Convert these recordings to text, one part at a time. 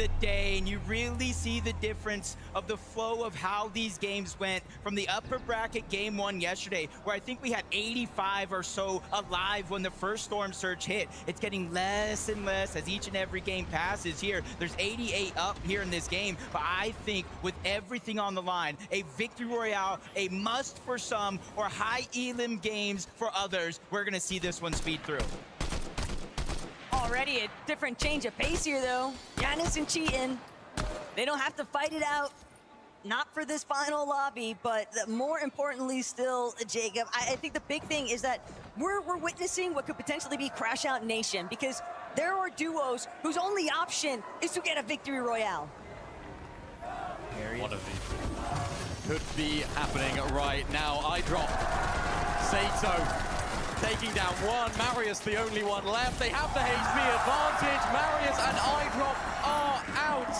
the day, and you really see the difference of the flow of how these games went from the upper bracket game one yesterday, where I think we had 85 or so alive when the first storm surge hit. It's getting less and less as each and every game passes here. There's 88 up here in this game, but I think with everything on the line, a victory royale, a must for some, or high elim games for others, we're gonna see this one speed through. Already a different change of pace here, though. Giannis and Cheatin', they don't have to fight it out. Not for this final lobby, but more importantly still, Jacob, I think the big thing is that we're witnessing what could potentially be Crash Out Nation, because there are duos whose only option is to get a victory royale. One of these could be happening right now. I drop Sato taking down one. Marius the only one left. They have the HP advantage. Marius and iDrop are out.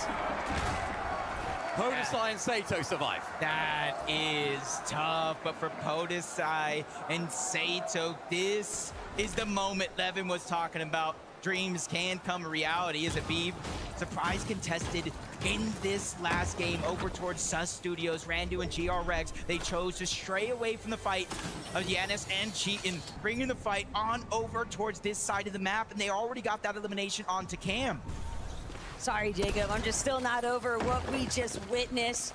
Podesai and Sato survive. That is tough, but for Podesai and Sato, this is the moment Levin was talking about. Dreams can come reality. Is it VIVO? Surprise contested in this last game over towards Sus Studios. Randu and GR Rex, they chose to stray away from the fight of Giannis and Cheatin', bringing the fight on over towards this side of the map, and they already got that elimination onto Cam. Sorry, Jacob, I'm just still not over what we just witnessed.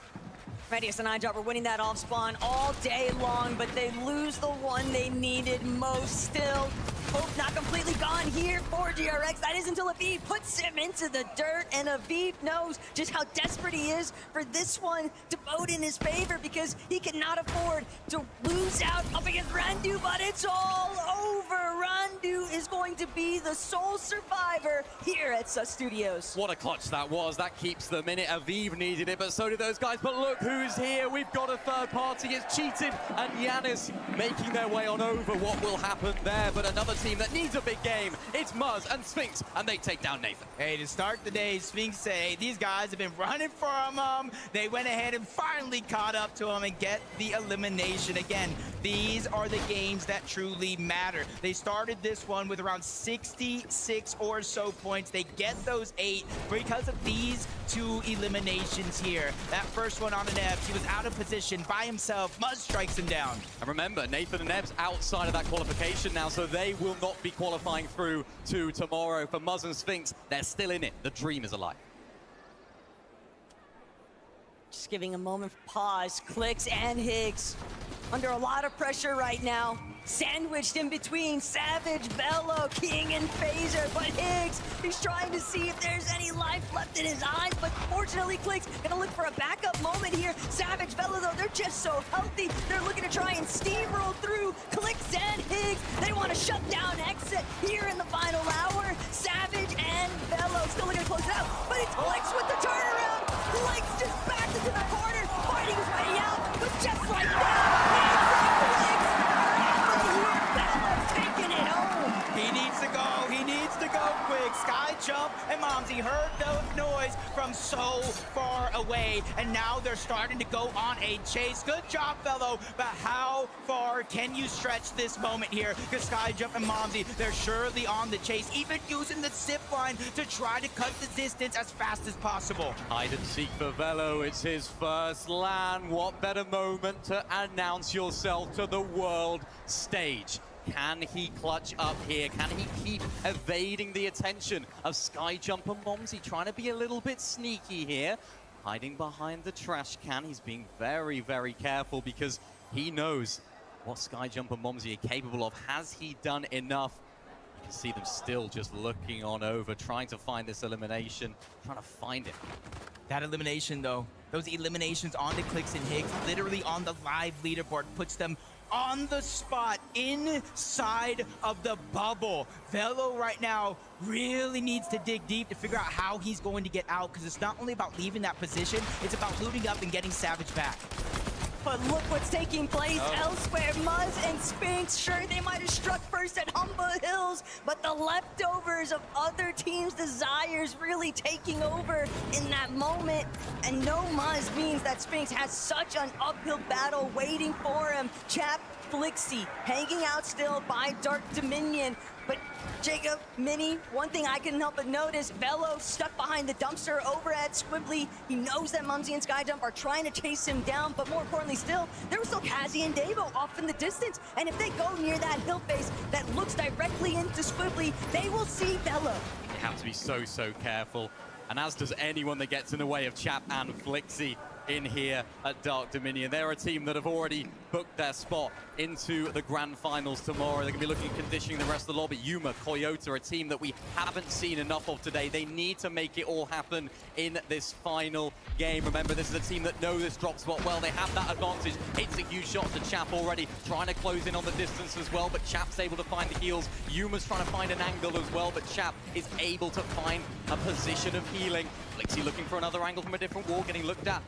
Medius and iDrop were winning that off spawn all day long, but they lose the one they needed most. Still, hope not completely gone here for GRX. That is until Aviv puts him into the dirt, and Aviv knows just how desperate he is for this one to vote in his favor, because he cannot afford to lose out up against Randu, but it's all over. Randu is going to be the sole survivor here at Sus Studios. What a clutch that was. That keeps them in it. Aviv needed it, but so did those guys. But look who's here. We've got a third party. It's Cheatin' and Giannis making their way on over. What will happen there? But another team that needs a big game. It's Muzz and Sphinx, and they take down Nathan. Hey, to start the day, Sphinx say, hey, these guys have been running for him. They went ahead and finally caught up to him and get the elimination. Again, these are the games that truly matter. They started this one with around 66 or so points. They get those 8 because of these 2 eliminations here. That first one on an Ebs, he was out of position by himself. Muzz strikes him down. And remember, Nathan and Ebs outside of that qualification now, so they will not be qualifying through to tomorrow. For Muzz and Sphinx, they're still in it. The dream is alive. Just giving a moment of pause. Clicks and Higgs under a lot of pressure right now. Sandwiched in between Savage, Velo, King, and Phaser. But Higgs, he's trying to see if there's any life left in his eyes. But fortunately, Clicks gonna look for a backup moment here. Savage, Velo, though, they're just so healthy. They're looking to try and steamroll through Clicks and Higgs. They want to shut down Exit here in the final hour. Savage and Velo still looking to close it out. But it's Clicks with the turnaround. Clicks just backed into the corner, fighting his way out. But just like that, taking it home. He needs to go. He needs to go quick. Sky Jump and Momsy heard the noise from so far away, and now they're starting to go on a chase. Good job, fellow, but how far can you stretch this moment here? Because Sky Jump and Momsy, they're surely on the chase, even using the zip line to try to cut the distance as fast as possible. Hide and seek for Velo. It's his first LAN. What better moment to announce yourself to the world stage? Can he clutch up here? Can he keep evading the attention of Sky Jump and Momsy? Trying to be a little bit sneaky here. Hiding behind the trash can. He's being very, very careful because he knows what Sky Jump and Momsy are capable of. Has he done enough? You can see them still just looking on over, trying to find this elimination, trying to find it. That elimination, though, those eliminations on the Clicks and Higgs, literally on the live leaderboard, puts them on the spot inside of the bubble. Velo right now really needs to dig deep to figure out how he's going to get out, because it's not only about leaving that position, it's about looting up and getting Savage back. But look what's taking place elsewhere. Muzz and Sphinx, sure, they might have struck first at Humble Hills, but the leftovers of other teams' desires really taking over in that moment. And no Muzz means that Sphinx has such an uphill battle waiting for him. Chap Flixie hanging out still by Dark Dominion. But Jacob, Mini, one thing I couldn't help but notice, Velo stuck behind the dumpster over at Squibbly. He knows that Mumsy and Skyjump are trying to chase him down, but more importantly still, there was still Kazi and Davo off in the distance. And if they go near that hill face that looks directly into Squibbly, they will see Velo. You have to be so careful. And as does anyone that gets in the way of Chap and Flixie in here at Dark Dominion. They're a team that have already booked their spot into the grand finals tomorrow. They're going to be looking at conditioning the rest of the lobby. Yuma, Koyota, a team that we haven't seen enough of today. They need to make it all happen in this final game. Remember, this is a team that know this drop spot well. They have that advantage. It's a huge shot to Chap already, trying to close in on the distance as well, but Chap's able to find the heals. Yuma's trying to find an angle as well, but Chap is able to find a position of healing. Flixie looking for another angle from a different wall, getting looked at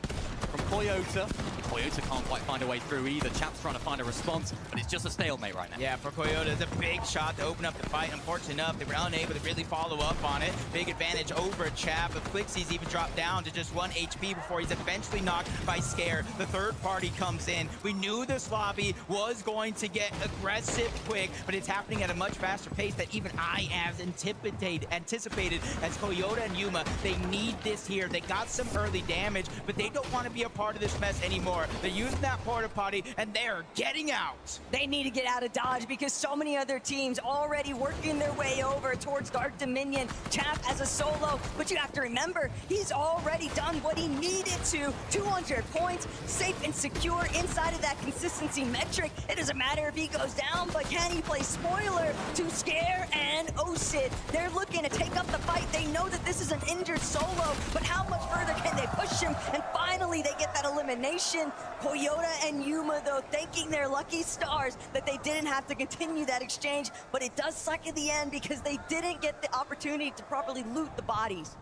from Koyota. Koyota can't quite find a way through either. Chap's trying to find a response, but it's just a stalemate right now. Yeah, for Koyota, it's a big shot to open up the fight. Unfortunately enough, they were unable to really follow up on it. Big advantage over Chap, but Flixie's even dropped down to just 1 HP before he's eventually knocked by Scare. The third party comes in. We knew this lobby was going to get aggressive quick, but it's happening at a much faster pace that even I have anticipated as Koyota and Yuma. They need this here. They got some early damage, but they don't want to be a part of this mess anymore. They're using that porta potty and they're getting out. They need to get out of Dodge because so many other teams already working their way over towards Dark Dominion. Chap as a solo, but you have to remember, he's already done what he needed to. 200 points, safe and secure inside of that consistency metric. It doesn't matter if he goes down, but can he play spoiler to Scare and Osid? They're looking to take up the fight. They know that this is an injured solo, but how much further can they push him? And finally, they get that elimination. Koyota and Yuma, though, thanking their lucky stars that they didn't have to continue that exchange, but it does suck at the end because they didn't get the opportunity to properly loot the bodies.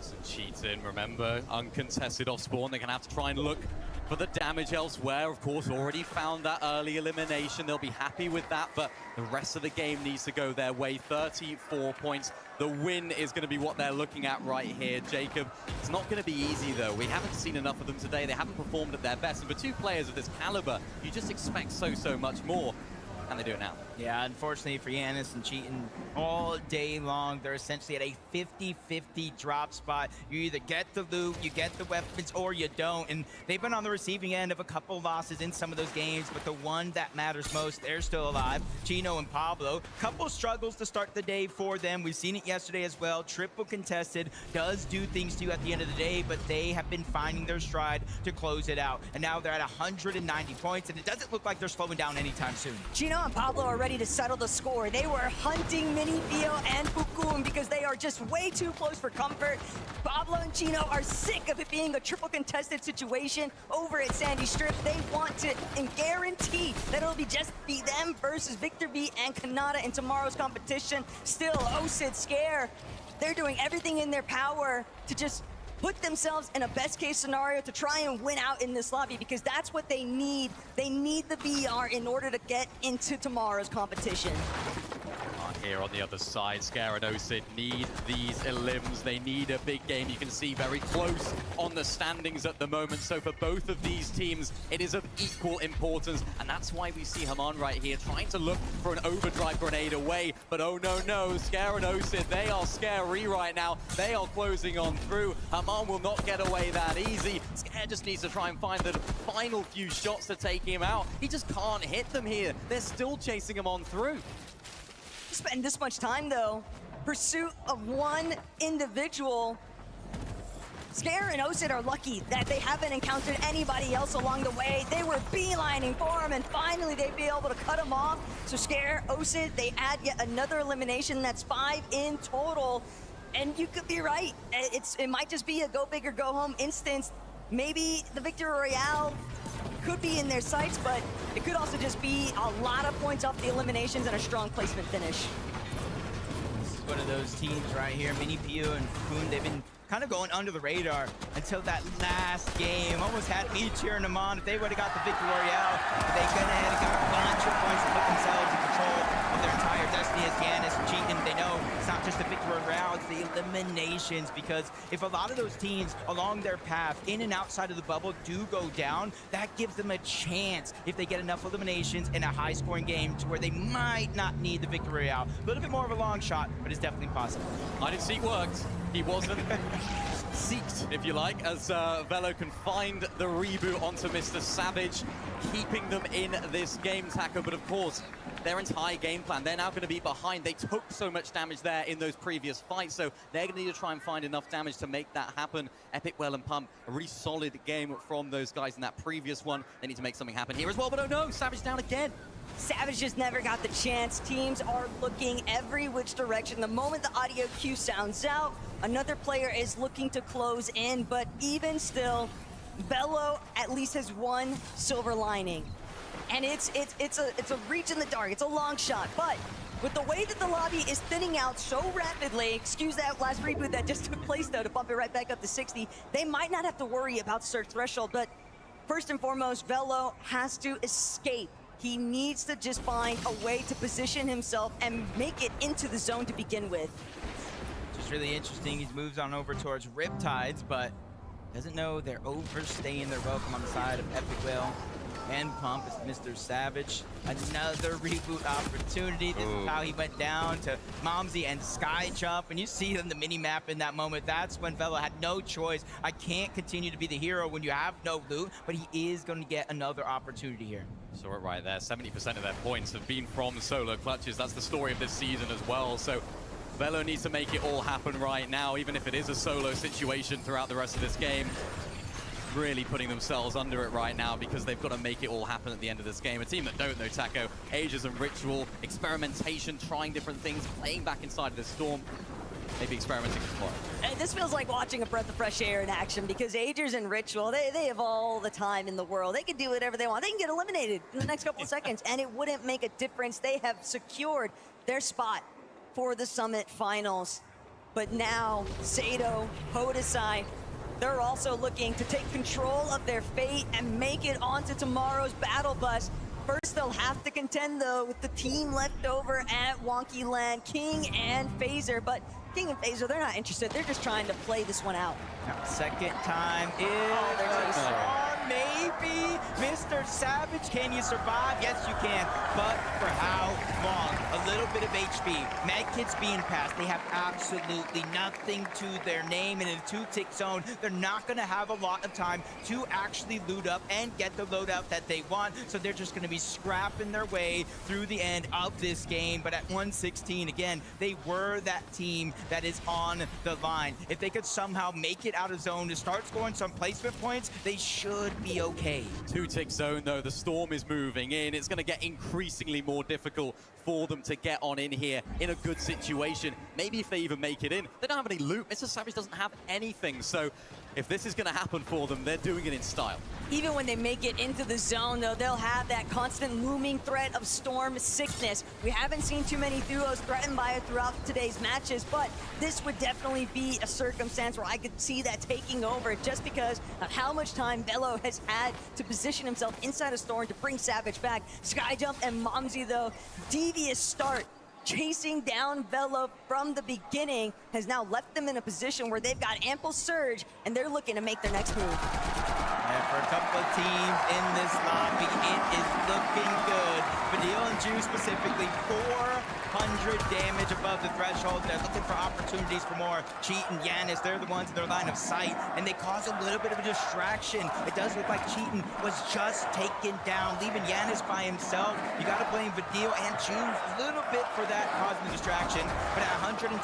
Some cheating, remember, uncontested off spawn. They're going to have to try and look for the damage elsewhere. Of course, already found that early elimination. They'll be happy with that, but the rest of the game needs to go their way. 34 points. The win is going to be what they're looking at right here, Jacob. It's not going to be easy, though. We haven't seen enough of them today. They haven't performed at their best. And for two players of this caliber, you just expect so much more. Can they do it now? Yeah, unfortunately for Yanis and cheating all day long, they're essentially at a 50-50 drop spot. You either get the loot, you get the weapons, or you don't. And they've been on the receiving end of a couple losses in some of those games, but the one that matters most, they're still alive. Chino and Pablo, couple struggles to start the day for them. We've seen it yesterday as well. Triple contested, does do things to you at the end of the day, but they have been finding their stride to close it out. And now they're at 190 points, and it doesn't look like they're slowing down anytime soon. Chino and Pablo are ready to settle the score. They were hunting Mini, Bio, and Fukun because they are just way too close for comfort. Pablo and Chino are sick of it being a triple contested situation over at Sandy Strip. They want to and guarantee that it'll just be them versus Victor B and Kanata in tomorrow's competition. Still, Osid, Scare, they're doing everything in their power to just put themselves in a best-case scenario to try and win out in this lobby because that's what they need. They need the VR in order to get into tomorrow's competition. Here on the other side, Scare and Osid need these elims. They need a big game. You can see very close on the standings at the moment. So for both of these teams, it is of equal importance. And that's why we see Haman right here trying to look for an overdrive grenade away. But oh no, Scare and Osid, they are scary right now. They are closing on through. Haman will not get away that easy. Scare just needs to try and find the final few shots to take him out. He just can't hit them here. They're still chasing him on through. Spend this much time though, pursuit of one individual. Scare and Osid are lucky that they haven't encountered anybody else along the way. They were beelining for him and finally they'd be able to cut him off. So Scare, Osid, they add yet another elimination. That's 5 in total. And you could be right. It might just be a go big or go home instance. Maybe the Victory Royale could be in their sights, but it could also just be a lot of points off the eliminations and a strong placement finish. This is one of those teams right here, Mini Pio and Fukun, they've been kind of going under the radar until that last game. almost had me cheering them on. If they would have got the victory royale, they could have got a bunch of points to put themselves in control of their entire destiny as Giannis cheating. They know it's not just the victory royale, it's the eliminations, because if a lot of those teams along their path, in and outside of the bubble, do go down, that gives them a chance if they get enough eliminations in a high-scoring game to where they might not need the victory royale. A little bit more of a long shot, but it's definitely possible. Hide and seek worked. He wasn't seeked, if you like, as Velo can find the reboot onto Mr. Savage, keeping them in this game, Taco. But of course, their entire game plan, they're now going to be behind. They took so much damage there in those previous fights, so they're going to need to try and find enough damage to make that happen. Epic, Well, and Pump, a really solid game from those guys in that previous one. They need to make something happen here as well, but oh no, Savage down again. Savage just never got the chance. Teams are looking every which direction. The moment the audio cue sounds out, another player is looking to close in, but even still, Velo at least has one silver lining. And it's a reach in the dark, it's a long shot, but with the way that the lobby is thinning out so rapidly, excuse that last reboot that just took place though, to bump it right back up to 60, they might not have to worry about search threshold, but first and foremost, Velo has to escape. He needs to just find a way to position himself and make it into the zone to begin with. Just really interesting. He moves on over towards Riptides, but doesn't know they're overstaying their welcome on the side of Epic Will and Pump. It's Mr. Savage. Another reboot opportunity. This is how he went down to Momsy and Sky Jump. And you see on the mini-map in that moment, that's when Velo had no choice. I can't continue to be the hero when you have no loot, but he is going to get another opportunity here. Saw it right there. 70% of their points have been from solo clutches. That's the story of this season as well. So Velo needs to make it all happen right now, even if it is a solo situation throughout the rest of this game. Really putting themselves under it right now because they've got to make it all happen at the end of this game. A team that don't know Taco, Ages and Ritual, experimentation, trying different things, playing back inside of this storm. Maybe experimenting tomorrow. And this feels like watching a breath of fresh air in action because Agers and Ritual, they have all the time in the world. They can do whatever they want. They can get eliminated in the next couple of seconds, and it wouldn't make a difference. They have secured their spot for the Summit Finals. But now, Sato, Hodesai, they're also looking to take control of their fate and make it onto tomorrow's battle bus. First, they'll have to contend, though, with the team left over at Wonky Land, King and Phaser. But King and Phaser, they're not interested. They're just trying to play this one out. Second time is maybe Mr. Savage. Can you survive? Yes, you can. But for how long? A little bit of HP. Medkits being passed. They have absolutely nothing to their name. And in a two-tick zone, they're not going to have a lot of time to actually loot up and get the loadout that they want. So they're just going to be scrapping their way through the end of this game. But at 116, again, they were that team that is on the line. If they could somehow make it out of zone to start scoring some placement points, they should be okay. Two-tick zone, though. The storm is moving in. It's going to get increasingly more difficult for them to get on in here in a good situation. Maybe if they even make it in. They don't have any loot. Mr. Savage doesn't have anything. So if this is going to happen for them, they're doing it in style. Even when they make it into the zone, though, they'll have that constant looming threat of storm sickness. We haven't seen too many duos threatened by it throughout today's matches, but this would definitely be a circumstance where I could see that taking over just because of how much time Velo has had to position himself inside a storm to bring Savage back. Skyjump and Momsy, though, devious start. Chasing down Velo from the beginning has now left them in a position where they've got ample surge and they're looking to make their next move. And for a couple of teams in this lobby, it is looking good. Fadil and Ju specifically, 400 damage above the threshold. They're looking for opportunities for more. Cheat and Giannis, they're the ones in their line of sight, and they cause a little bit of a distraction. It does look like Cheatin was just taken down, leaving Giannis by himself. You got to blame Fadil and Ju a little bit for that causing the distraction. But at 122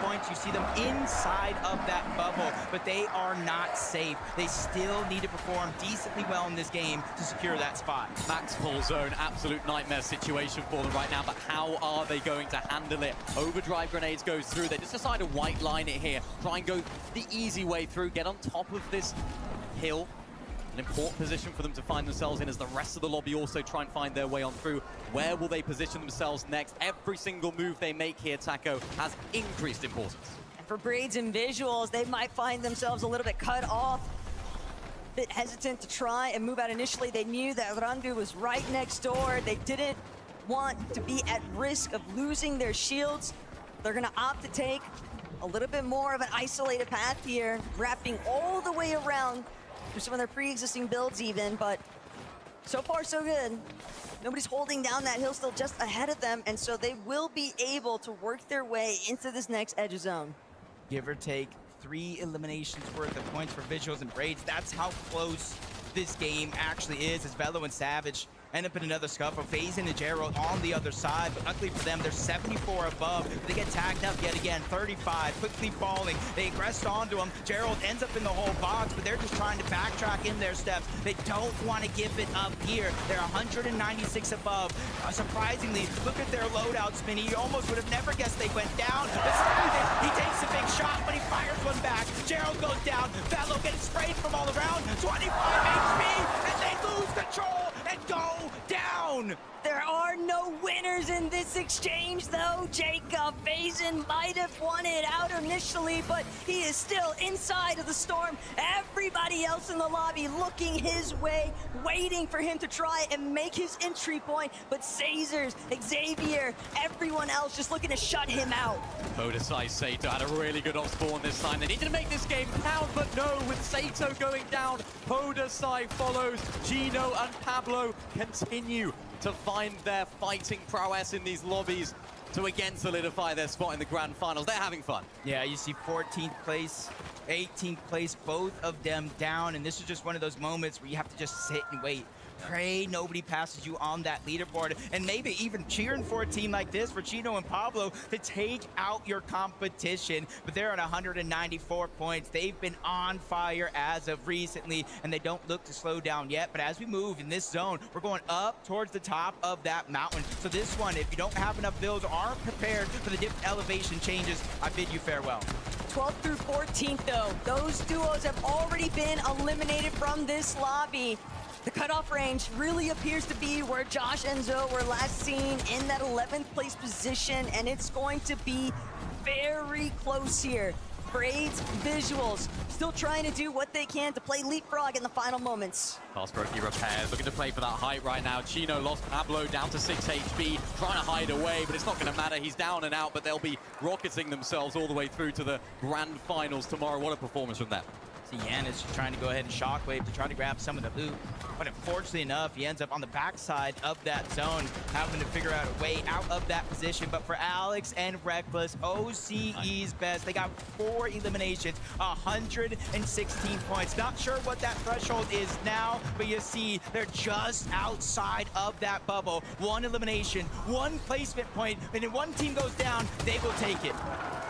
points, you see them inside of that bubble, but they are not safe. They still need to perform decently well in this game to secure that spot. Max full zone, absolute nightmare situation for them right now, but how are they going to handle it? Overdrive grenades goes through. They just decide to white line it here, try and go the easy way through, get on top of this hill. An important position for them to find themselves in as the rest of the lobby also try and find their way on through. Where will they position themselves next? Every single move they make here, Taco, has increased importance. And for Braids and Visuals, they might find themselves a little bit cut off. bit hesitant to try and move out initially. They knew that Randu was right next door. They didn't want to be at risk of losing their shields. They're gonna opt to take a little bit more of an isolated path here, wrapping all the way around through some of their pre-existing builds even, but so far so good. Nobody's holding down that hill, still just ahead of them, and so they will be able to work their way into this next edge zone. Give or take 3 eliminations worth of points for Visuals and Braids. That's how close this game actually is, as Velo and Savage end up in another scuffle. Phazin and Gerald on the other side, but luckily for them, they're 74 above. They get tagged up yet again, 35, quickly falling. They aggressed onto him. Gerald ends up in the whole box, but they're just trying to backtrack in their steps. They don't want to give it up here. They're 196 above. Surprisingly, look at their loadout, Spinny. You almost would have never guessed they went down. He takes a big shot, but he fires one back. Gerald goes down. Velo gets sprayed from all around. 25 HP, and they lose control and go down. There are no winners in this exchange, though. Jacob Phazin might have won it out initially, but he is still inside of the storm. Everybody else in the lobby looking his way, waiting for him to try and make his entry point. But Cazers, Xavier, everyone else just looking to shut him out. Podesai Sato had a really good off spawn this time. They needed to make this game count, but no, with Sato going down, Podesai follows. Gino and Pablo continue to find their fighting prowess in these lobbies to again solidify their spot in the grand finals. They're having fun. Yeah, you see 14th place, 18th place, both of them down, and this is just one of those moments where you have to just sit and wait. Pray nobody passes you on that leaderboard, and maybe even cheering for a team like this, for Chino and Pablo, to take out your competition. But they're on 194 points. They've been on fire as of recently, and they don't look to slow down yet. But as we move in this zone, we're going up towards the top of that mountain. So this one, if you don't have enough builds or aren't prepared for the different elevation changes, I bid you farewell. 12th through 14th, though, those duos have already been eliminated from this lobby. The cutoff range really appears to be where Josh and Zoe were last seen, in that 11th place position, and it's going to be very close here. Braids, Visuals, still trying to do what they can to play leapfrog in the final moments. Fast-broken repairs, looking to play for that height right now. Chino lost Pablo down to 6 HP, trying to hide away, but it's not going to matter. He's down and out, but they'll be rocketing themselves all the way through to the grand finals tomorrow. What a performance from them. Yan is just trying to go ahead and shockwave to try to grab some of the loot, but unfortunately enough, he ends up on the backside of that zone, having to figure out a way out of that position. But for Alex and Reckless, OCE's best. They got 4 eliminations, 116 points. Not sure what that threshold is now, but you see they're just outside of that bubble. 1 elimination, 1 placement point, and if one team goes down, they will take it.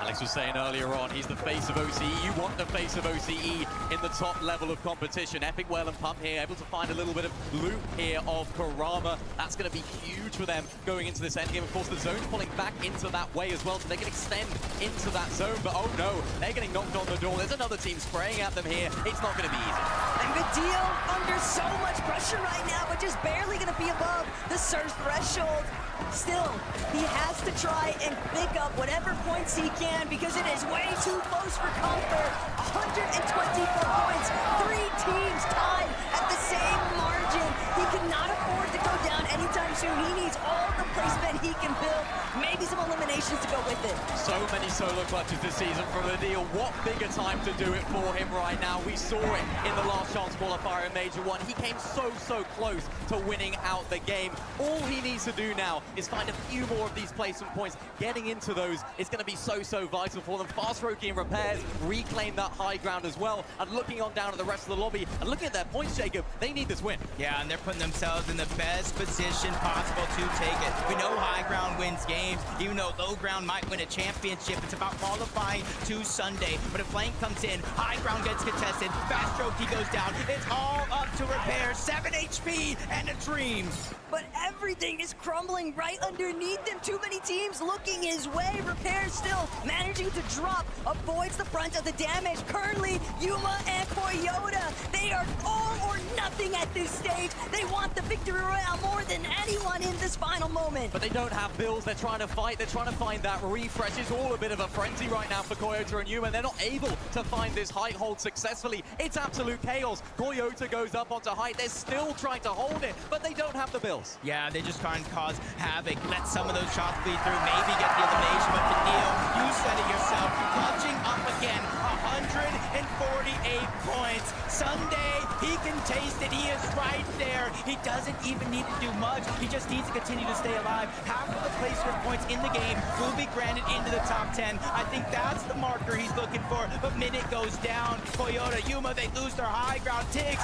Alex was saying earlier on, he's the face of OCE. You want the face of OCE in the top level of competition. Epic Well and Pump here, able to find a little bit of loot here of Karama. That's going to be huge for them going into this endgame. Of course, the zone's pulling back into that way as well, so they can extend into that zone. But oh no, they're getting knocked on the door. There's another team spraying at them here. It's not going to be easy. And Vidil under so much pressure right now, but just barely going to be above the surge threshold. Still, he has to try and pick up whatever points he can, because it is way too close for comfort. 124 points, 3 teams tied at the same margin. He cannot afford to go down anytime soon. He needs all the placement he can build, maybe some eliminations to go with it. So many solo clutches this season from Vidil. What bigger time to do it for him right now? We saw it in the last chance qualifier in Major 1. He came so close to winning out the game. All he needs to do now is find a few more of these placement points. Getting into those is going to be so vital for them. Fast Roki and Repairs reclaim that high ground as well. And looking on down at the rest of the lobby and looking at their points, Jacob, they need this win. Yeah, and they're putting themselves in the best position possible to take it. We know high ground wins games, even though low ground might win a championship. It's about qualifying to Sunday. But if flank comes in, high ground gets contested, Fast Roki goes down. It's all up to Repair. 7 HP and a dream. But everything is crumbling right underneath him. Too many teams looking his way. Repair still managing to drop, avoids the brunt of the damage. Currently, Yuma and Koyota, they are all or nothing everything at this stage. They want the victory royale more than anyone in this final moment. But they don't have bills. They're trying to fight. They're trying to find that refresh. It's all a bit of a frenzy right now for Koyota and Yuma. They're not able to find this height hold successfully. It's absolute chaos. Koyota goes up onto height. They're still trying to hold it, but they don't have the bills. Yeah, they just trying to cause havoc. Let some of those shots bleed through. Maybe get the elimination. But Fadil, you said it yourself. Clutching up again. 148 points. Sunday, he can taste it. He is right there. He doesn't even need to do much. He just needs to continue to stay alive. Half of the placement points in the game will be granted into the top 10. I think that's the marker he's looking for. But minute goes down. Koyota, Yuma, they lose their high ground. Tiggs.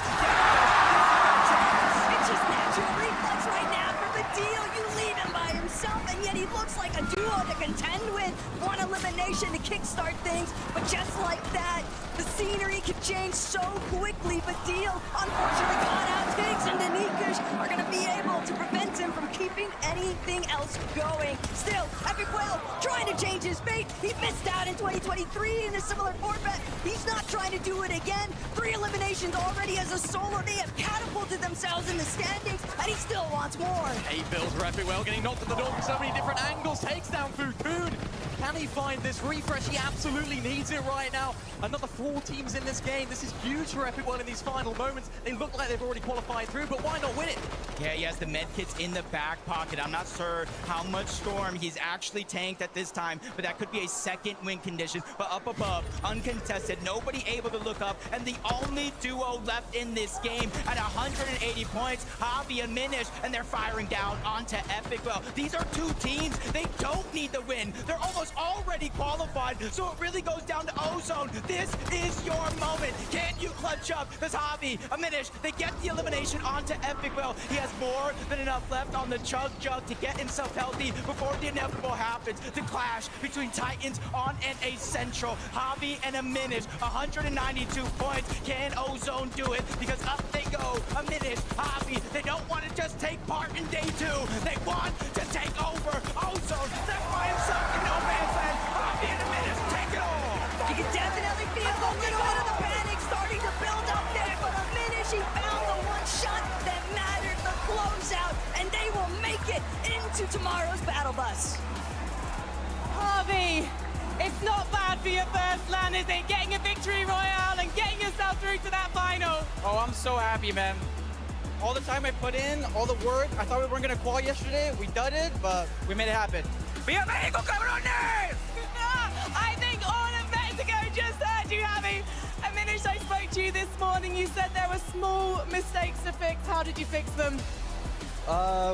It's just natural reflex right now for the deal. You leave him by himself, and yet he looks like a duo to contend with. One elimination to kickstart things, but just like that, the scenery can change so quickly. But deal, unfortunately, caught out. Tiggs and Danikers are going to be able to prevent him from keeping anything else going. Still, Epic Whale trying to change his fate. He missed out in 2023 in a similar format. He's not trying to do it again. 3 eliminations already as a solo. They have catapulted themselves in the standings, and he still wants more. 8 bills for Epic Whale, getting knocked at the door from so many different angles. Takes down Fukun. Can he find this refresh? He absolutely needs it right now. Another 4 teams in this game. This is huge for Epic Whale in these final moments. They look like they've already qualified through, but why not win it? Yeah, he has the med kits in the back pocket. I'm not sure how much Storm he's actually tanked at this time, but that could be a second win condition. But up above, uncontested, nobody able to look up, and the only duo left in this game at 180 points, Javi and Minish, and they're firing down onto Epic Whale. These are 2 teams. They don't need the win. They're almost already qualified, so it really goes down to Ozone. This is your moment. Can you clutch up? Because Javi, a Minish, they get the elimination onto Epic Whale. He has more than enough left on the chug jug to get himself healthy before the inevitable happens. The clash between Titans on NA Central. Javi and a Minish, 192 points. Can Ozone do it? Because up they go. A Minish, Javi, they don't want to just take part in day 2. They want to take over. Ozone left by himself in no man's land. Javi and a Minish, take it all. You can definitely feel a little bit of the panic starting to build up there, but a Minish, he found the one shot that mattered, the closeout, and they will make it into tomorrow's battle bus. Harvey, it's not bad for your first LAN, is it? Getting a victory royale and getting yourself through to that final. Oh, I'm so happy, man. All the time I put in, all the work, I thought we weren't gonna qual yesterday. We done it, but we made it happen. ¡Viva México, cabrones! I think all of Mexico just heard you, Javi. And Minish, I spoke to you this morning. You said there were small mistakes to fix. How did you fix them?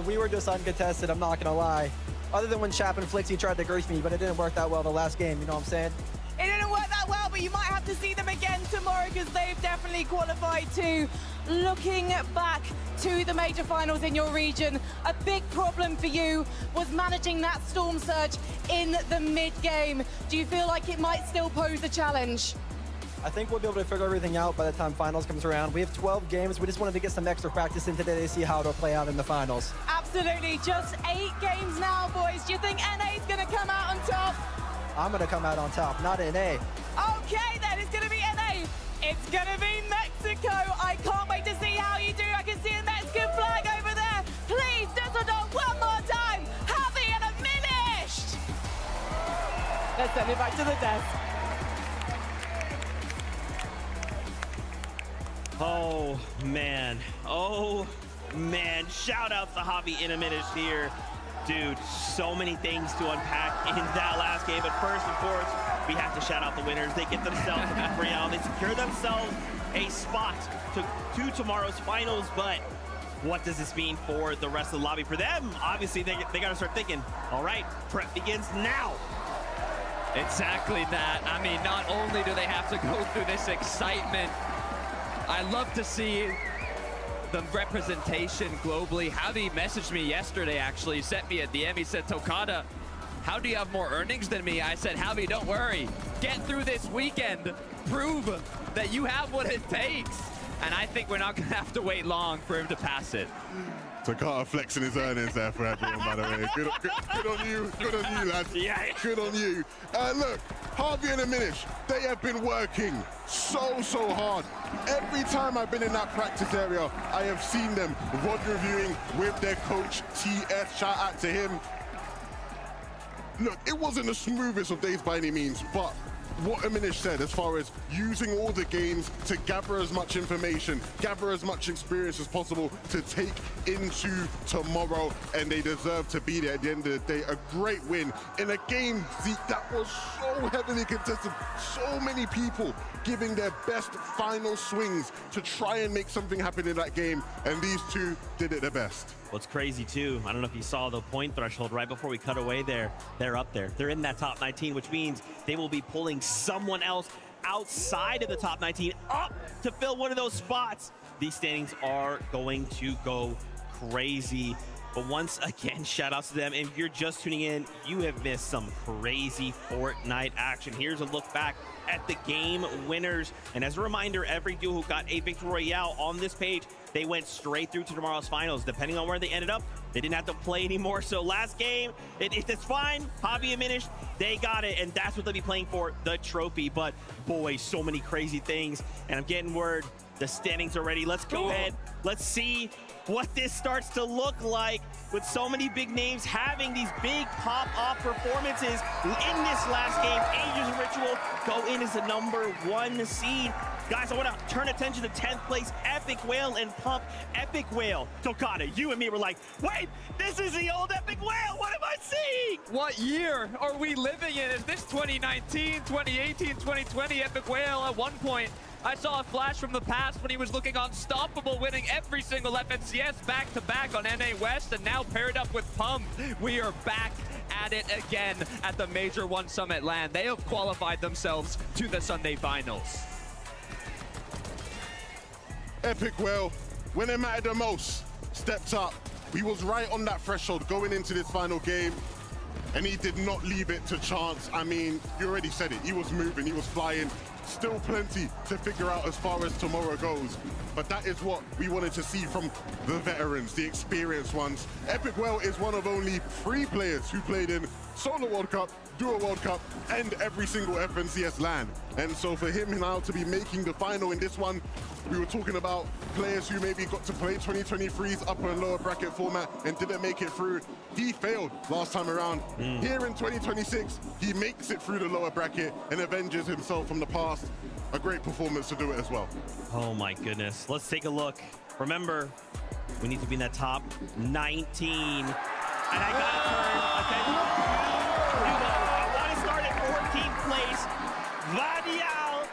We were just uncontested, I'm not gonna lie. Other than when Chap and Flixie tried to grief me, but it didn't work that well the last game, you know what I'm saying? It didn't work that well, but you might have to see them again tomorrow because they've definitely qualified too. Looking back to the major finals in your region, a big problem for you was managing that storm surge in the mid-game. Do you feel like it might still pose a challenge? I think we'll be able to figure everything out by the time finals comes around. We have 12 games, we just wanted to get some extra practice in today to see how it'll play out in the finals. Absolutely, just 8 games now, boys. Do you think NA's gonna come out on top? I'm gonna come out on top, not NA. Okay then, it's gonna be NA. It's gonna be Mexico. I can't wait to see how you do. I can see a Mexican flag over there. Please, Düsseldorf, one more time. Happy and a Minish. Let's send it back to the desk. Oh man, shout out to Javi in a minute here. Dude, so many things to unpack in that last game, but first and foremost, we have to shout out the winners. They get themselves a victory round. They secure themselves a spot to tomorrow's finals, but what does this mean for the rest of the lobby? For them, obviously, they got to start thinking, all right, prep begins now. Exactly that. I mean, not only do they have to go through this excitement, I love to see the representation globally. Javi messaged me yesterday, actually. He sent me a DM. He said, Tokada, how do you have more earnings than me? I said, Javi, don't worry. Get through this weekend. Prove that you have what it takes. and I think we're not going to have to wait long for him to pass it. Takata flexing his earnings there for everyone, by the way. Good on you, lads. Yeah. Good on you. Look, Harvey and Aminish, they have been working so hard. Every time I've been in that practice area, I have seen them VOD reviewing with their coach, TS. Shout out to him. Look, it wasn't the smoothest of days by any means, but what Aminish said as far as using all the games to gather as much information, gather as much experience as possible to take into tomorrow, and they deserve to be there at the end of the day. A great win in a game, Zeke, that was so heavily contested. So many people giving their best final swings to try and make something happen in that game, and these two did it the best. What's crazy too, I don't know if you saw the point threshold right before we cut away there. They're up there. They're in that top 19, which means they will be pulling someone else outside of the top 19 up to fill one of those spots. These standings are going to go crazy. But once again, shout outs to them. And if you're just tuning in, you have missed some crazy Fortnite action. Here's a look back at the game winners. And as a reminder, every duo who got a Victory Royale on this page, they went straight through to tomorrow's finals. Depending on where they ended up, they didn't have to play anymore. So last game, it's fine. Hobby and Minish, they got it. And that's what they'll be playing for, the trophy. But boy, so many crazy things. And I'm getting word, the standings are ready. Let's go ahead. Let's see what this starts to look like with so many big names having these big pop-off performances in this last game. Angels Ritual go in as the #1 seed. Guys, I want to turn attention to 10th place Epic Whale and Pump. Epic Whale, Tokata, you and me were like, wait, this is the old Epic Whale. What am I seeing? What year are we living in? Is this 2019, 2018, 2020? Epic Whale at one point, I saw a flash from the past when he was looking unstoppable, winning every single FNCS back-to-back on NA West, and now paired up with Pump. We are back at it again at the Major One Summit LAN. They have qualified themselves to the Sunday Finals. Epic Whale, when it mattered the most, stepped up. He was right on that threshold going into this final game, and he did not leave it to chance. I mean, you already said it. He was moving, he was flying. Still plenty to figure out as far as tomorrow goes. But that is what we wanted to see from the veterans, the experienced ones. Epic Whale is one of only 3 players who played in Solo World Cup, Duo World Cup, and every single FNCS LAN. And so for him now to be making the final in this one, we were talking about players who maybe got to play 2023's upper and lower bracket format and didn't make it through. He failed last time around. Here in 2026, he makes it through the lower bracket and avenges himself from the past. A great performance to do it as well. Oh my goodness. Let's take a look. Remember, we need to be in that top 19. And I gotta turn attention. I want to start at 14th place. Vadial,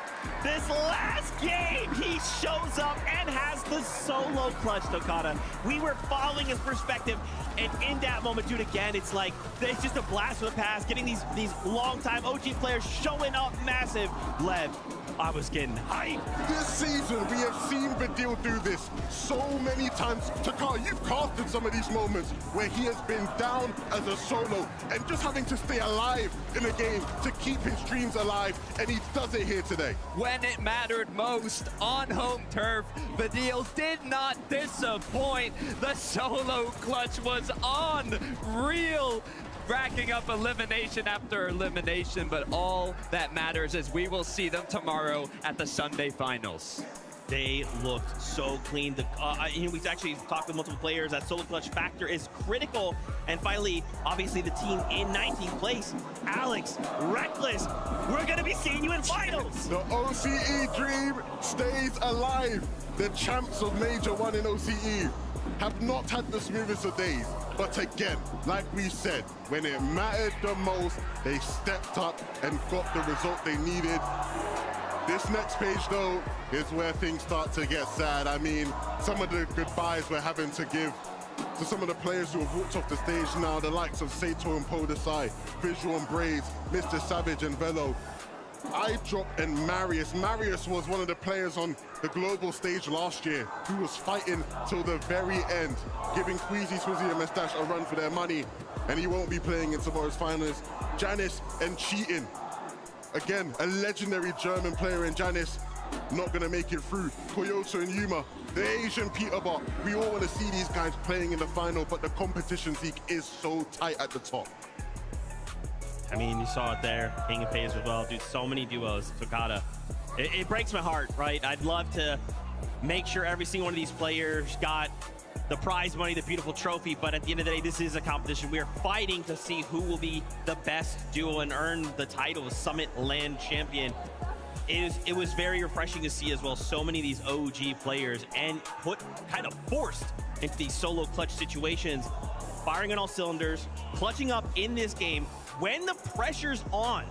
this last game, he shows up and has the solo clutch, Tokata. We were following his perspective, and in that moment, dude, again, it's like, it's just a blast from the past, getting these long-time OG players showing up massive. Lev, I was getting hyped. This season, we have seen Vadil do this so many times. Takar, you've casted some of these moments where he has been down as a solo and just having to stay alive in a game to keep his dreams alive, and he does it here today. When it mattered most on home turf, Vadil did not disappoint. The solo clutch was unreal, racking up elimination after elimination, but all that matters is we will see them tomorrow at the Sunday Finals. They looked so clean. We've actually talked with multiple players. That solo clutch factor is critical. And finally, obviously, the team in 19th place, Alex, Reckless, we're going to be seeing you in finals. The OCE dream stays alive. The champs of Major 1 in OCE have not had the smoothest of days. But again, like we said, when it mattered the most, they stepped up and got the result they needed. This next page, though, is where things start to get sad. I mean, some of the goodbyes we're having to give to some of the players who have walked off the stage now, the likes of Sato and Podesai, Visual and Braids, Mr. Savage and Velo. iDrop and Marius. Marius was one of the players on the global stage last year who was fighting till the very end, giving Queasy, Swizzy and Mustache a run for their money, and he won't be playing in tomorrow's finals. Janice and Cheating. Again, a legendary German player in Janice not gonna make it through. Koyoto and Yuma, the Asian Peterbot. We all want to see these guys playing in the final, but the competition, Zeke, is so tight at the top. I mean, you saw it there. King and FaZe as well. Dude, so many duos. Tokata. It breaks my heart, right? I'd love to make sure every single one of these players got the prize money, the beautiful trophy, but at the end of the day, this is a competition. We are fighting to see who will be the best duo and earn the title of Summit Land Champion. It was very refreshing to see as well so many of these OG players and kind of forced into these solo clutch situations, firing on all cylinders, clutching up in this game when the pressure's on.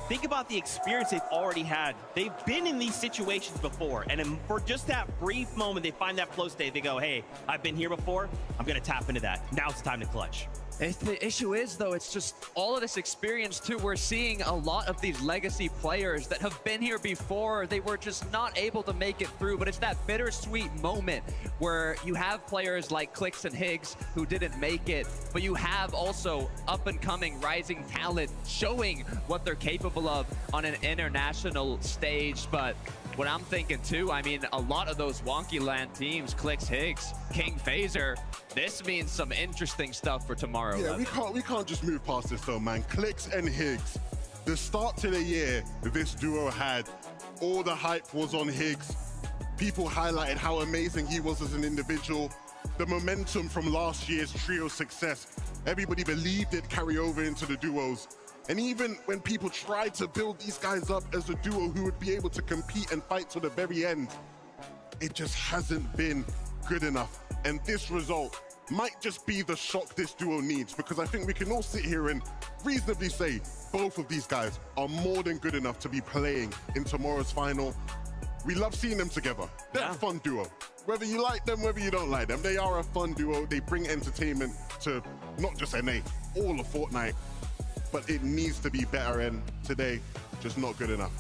Think about the experience they've already had. They've been in these situations before, and for just that brief moment, they find that flow state. They go, hey, I've been here before. I'm going to tap into that. Now it's time to clutch. The issue is, though, it's just all of this experience, too. We're seeing a lot of these legacy players that have been here before. They were just not able to make it through, but it's that bittersweet moment where you have players like Clix and Higgs who didn't make it, but you have also up-and-coming rising talent showing what they're capable of on an international stage. But what I'm thinking, too, I mean, a lot of those wonky land teams, Clix, Higgs, King, Phaser, this means some interesting stuff for tomorrow. Yeah, we can't just move past this though, man. Clix and Higgs, the start to the year this duo had, all the hype was on Higgs. People highlighted how amazing he was as an individual. The momentum from last year's trio success, everybody believed it carry over into the duos. And even when people tried to build these guys up as a duo who would be able to compete and fight to the very end, it just hasn't been good enough. And this result might just be the shock this duo needs, because I think we can all sit here and reasonably say both of these guys are more than good enough to be playing in tomorrow's final. We love seeing them together. They're a fun duo. Whether you like them, whether you don't like them, they are a fun duo. They bring entertainment to not just NA, all of Fortnite. But it needs to be better, and today, just not good enough.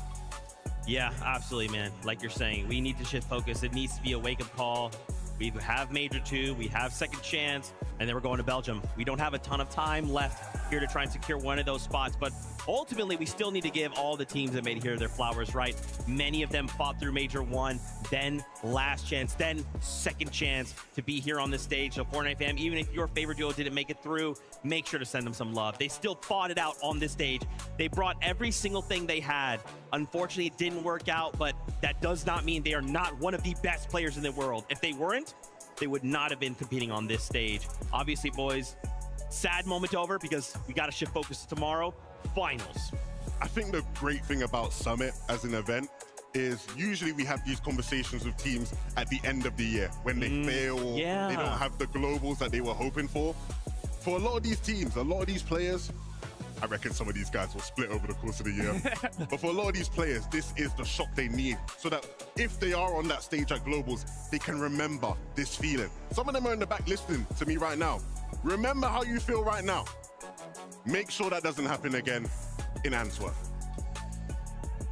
Yeah, absolutely, man. Like you're saying, we need to shift focus. It needs to be a wake-up call. We have Major 2, we have Second Chance, and then we're going to Belgium. We don't have a ton of time left here to try and secure one of those spots, but ultimately, we still need to give all the teams that made it here their flowers, right? Many of them fought through Major 1, then Last Chance, then Second Chance to be here on this stage. So Fortnite fam, even if your favorite duo didn't make it through, make sure to send them some love. They still fought it out on this stage. They brought every single thing they had. Unfortunately, it didn't work out, but that does not mean they are not one of the best players in the world. If they weren't, they would not have been competing on this stage. Obviously, boys, sad moment over because we got to shift focus to tomorrow. Finals. I think the great thing about Summit as an event is usually we have these conversations with teams at the end of the year when they fail, they don't have the globals that they were hoping for. For a lot of these teams, a lot of these players, I reckon some of these guys will split over the course of the year. But for a lot of these players, this is the shock they need so that if they are on that stage at globals, they can remember this feeling. Some of them are in the back listening to me right now. Remember how you feel right now. Make sure that doesn't happen again in Antwerp.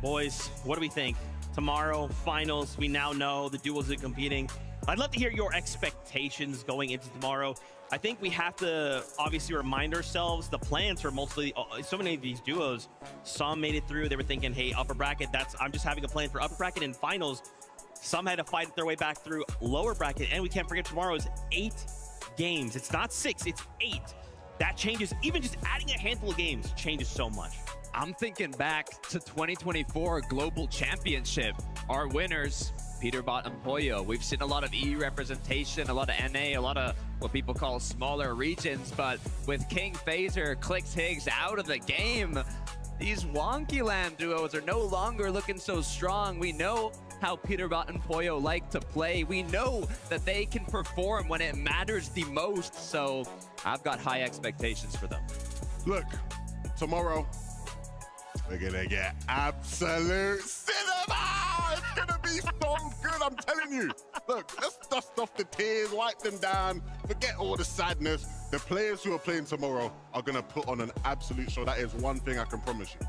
Boys, what do we think? Tomorrow, finals, we now know the duos are competing. I'd love to hear your expectations going into tomorrow. I think we have to obviously remind ourselves the plans for mostly so many of these duos. Some made it through. They were thinking, hey, upper bracket, I'm just having a plan for upper bracket and finals. Some had to fight their way back through lower bracket. And we can't forget tomorrow is 8 games. It's not 6, it's 8. That changes, even just adding a handful of games changes so much. I'm thinking back to 2024 Global Championship. Our winners, Peterbot and Pollo. We've seen a lot of E representation, a lot of NA, a lot of what people call smaller regions, but with King, Phaser, Clix, Higgs out of the game, these wonky land duos are no longer looking so strong. We know how Peterbot and Pollo like to play. We know that they can perform when it matters the most, so I've got high expectations for them. Look, tomorrow, we're gonna get absolute cinema! It's gonna be so good, I'm telling you. Look, let's dust off the tears, wipe them down, forget all the sadness. The players who are playing tomorrow are gonna put on an absolute show. That is one thing I can promise you.